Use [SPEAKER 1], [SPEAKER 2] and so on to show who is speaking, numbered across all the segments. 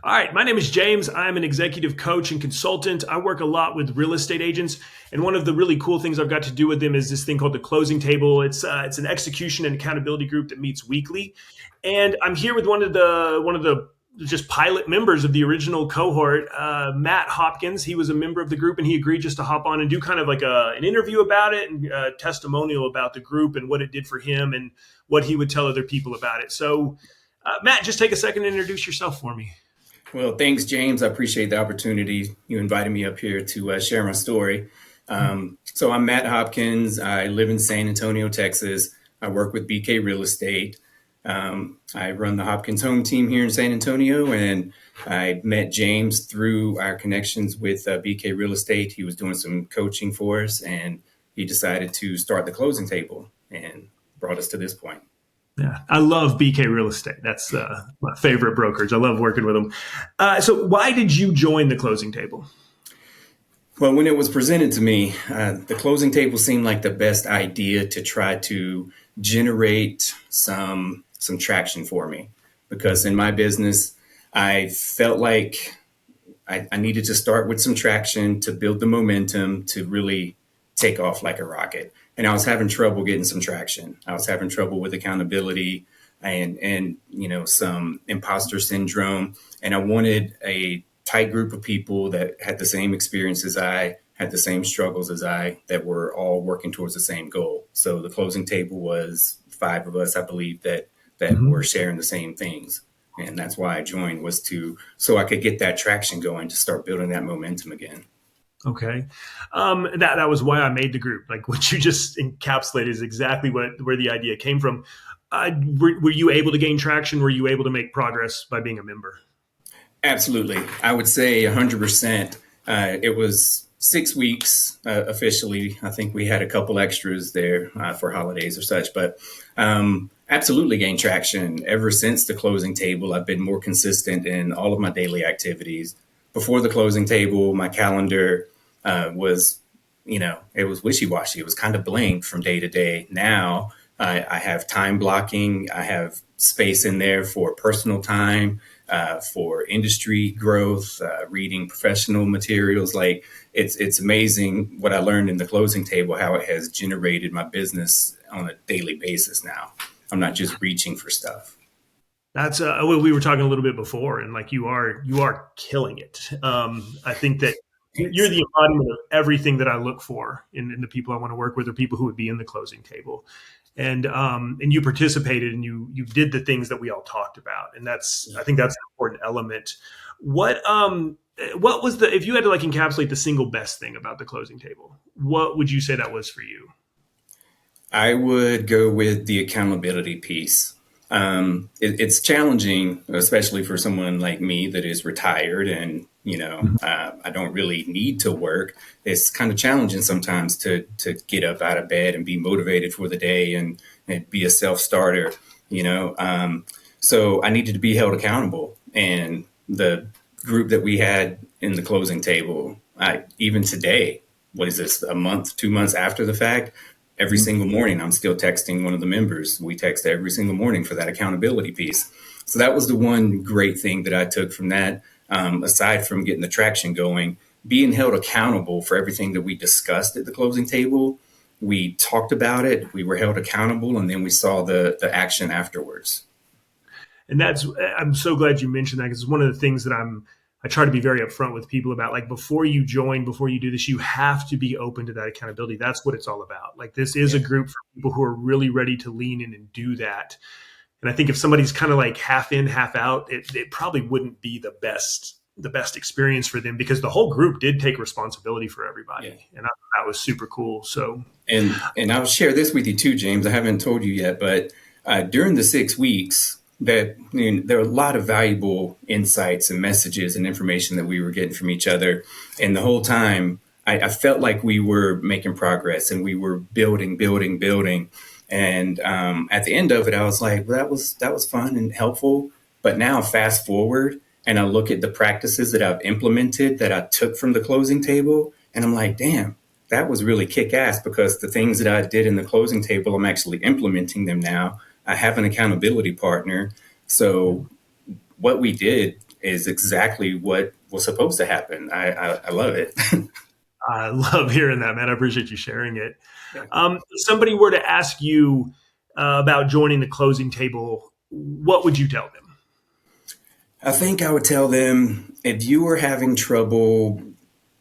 [SPEAKER 1] All right, my name is James. I'm an executive coach and consultant. I work a lot with real estate agents, and one of the really cool things I've got to do with them is this thing called the closing table. It's an execution and accountability group that meets weekly, and I'm here with one of the just pilot members of the original cohort, Matt Hopkins. He was a member of the group, and he agreed just to hop on and do kind of like an interview about it and a testimonial about the group and what it did for him and what he would tell other people about it. So, Matt, just take a second and introduce yourself for me.
[SPEAKER 2] Well, thanks, James. I appreciate the opportunity. You invited me up here to share my story. So I'm Matt Hopkins. I live in San Antonio, Texas. I work with BK Real Estate. I run the Hopkins Home Team here in San Antonio, and I met James through our connections with BK Real Estate. He was doing some coaching for us, and he decided to start the closing table and brought us to this point.
[SPEAKER 1] Yeah, I love BK Real Estate. That's my favorite brokerage. I love working with them. So, why did you join the closing table?
[SPEAKER 2] Well, when it was presented to me, the closing table seemed like the best idea to try to generate some traction for me, because in my business, I felt like I needed to start with some traction to build the momentum to really take off like a rocket. And I was having trouble getting some traction. I was having trouble with accountability and some imposter syndrome. And I wanted a tight group of people that had the same experience as I, had the same struggles as I, that were all working towards the same goal. So the closing table was 5 of us, I believe, that were sharing the same things. And that's why I joined, was so I could get that traction going to start building that momentum again.
[SPEAKER 1] Okay, that was why I made the group. Like what you just encapsulated is exactly where the idea came from. Were you able to gain traction? Were you able to make progress by being a member?
[SPEAKER 2] Absolutely. I would say 100%. It was 6 weeks officially. I think we had a couple extras there for holidays or such, but absolutely gained traction. Ever since the closing table, I've been more consistent in all of my daily activities. Before the closing table, my calendar was, it was wishy-washy. It was kind of blank from day to day. Now I have time blocking. I have space in there for personal time, for industry growth, reading professional materials. Like it's amazing what I learned in the closing table, how it has generated my business on a daily basis now. I'm not just reaching for stuff.
[SPEAKER 1] That's we were talking a little bit before, and like you are killing it. I think that you're the embodiment of everything that I look for in the people I want to work with, or people who would be in the closing table. And you participated and you did the things that we all talked about, and I think that's an important element. What was if you had to like encapsulate the single best thing about the closing table, what would you say that was for you?
[SPEAKER 2] I would go with the accountability piece. It's challenging, especially for someone like me that is retired and, I don't really need to work. It's kind of challenging sometimes to get up out of bed and be motivated for the day and be a self-starter, So I needed to be held accountable. And the group that we had in the closing table, even today, what is this, a month, 2 months after the fact? Every single morning, I'm still texting one of the members. We text every single morning for that accountability piece. So that was the one great thing that I took from that, aside from getting the traction going, being held accountable for everything that we discussed at the closing table. We talked about it, we were held accountable, and then we saw the action afterwards.
[SPEAKER 1] And I'm so glad you mentioned that, because it's one of the things that I try to be very upfront with people about. Like before you do this, you have to be open to that accountability. That's what it's all about. Like this is a group for people who are really ready to lean in and do that. And I think if somebody's kind of like half in, half out, it probably wouldn't be the best experience for them, because the whole group did take responsibility for everybody. Yeah. And that was super cool. So,
[SPEAKER 2] and I'll share this with you too, James. I haven't told you yet, but during the 6 weeks, there are a lot of valuable insights and messages and information that we were getting from each other. And the whole time, I felt like we were making progress and we were building. And at the end of it, I was like, well, that was fun and helpful. But now fast forward and I look at the practices that I've implemented that I took from the closing table, and I'm like, damn, that was really kick ass, because the things that I did in the closing table, I'm actually implementing them now. I have an accountability partner. So what we did is exactly what was supposed to happen. I love it.
[SPEAKER 1] I love hearing that, man. I appreciate you sharing it.
[SPEAKER 2] Yeah.
[SPEAKER 1] If somebody were to ask you about joining the closing table, what would you tell them?
[SPEAKER 2] I think I would tell them if you are having trouble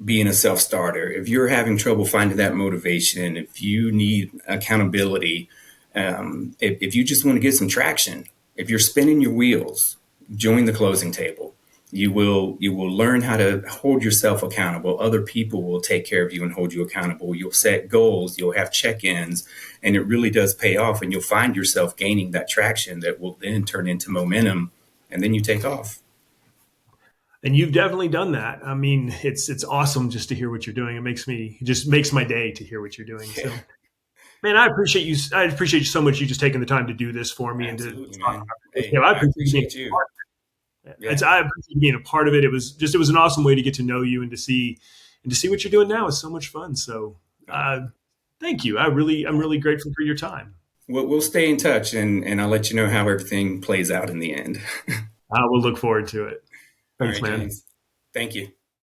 [SPEAKER 2] being a self starter, if you're having trouble finding that motivation, if you need accountability, if you just want to get some traction, if you're spinning your wheels, join the closing table. You will learn how to hold yourself accountable. Other people will take care of you and hold you accountable. You'll set goals, you'll have check-ins, and it really does pay off. And you'll find yourself gaining that traction that will then turn into momentum, and then you take off.
[SPEAKER 1] And you've definitely done that. I mean, it's awesome just to hear what you're doing. It just makes my day to hear what you're doing.
[SPEAKER 2] Yeah,
[SPEAKER 1] So, man, I appreciate you. I appreciate you so much. You just taking the time to do this for me and to
[SPEAKER 2] absolutely,
[SPEAKER 1] talk
[SPEAKER 2] man.
[SPEAKER 1] about this.
[SPEAKER 2] Hey,
[SPEAKER 1] Yeah, I
[SPEAKER 2] I
[SPEAKER 1] appreciate you being
[SPEAKER 2] appreciate
[SPEAKER 1] a
[SPEAKER 2] you.
[SPEAKER 1] part of it.
[SPEAKER 2] Yeah,
[SPEAKER 1] I appreciate you being a part of it. It was an awesome way to get to know you and to see what you're doing now is so much fun. So, thank you. I'm really grateful for your time.
[SPEAKER 2] we'll stay in touch, and I'll let you know how everything plays out in the end.
[SPEAKER 1] I will look forward to it.
[SPEAKER 2] All
[SPEAKER 1] Thanks,
[SPEAKER 2] right,
[SPEAKER 1] man.
[SPEAKER 2] James. Thank you.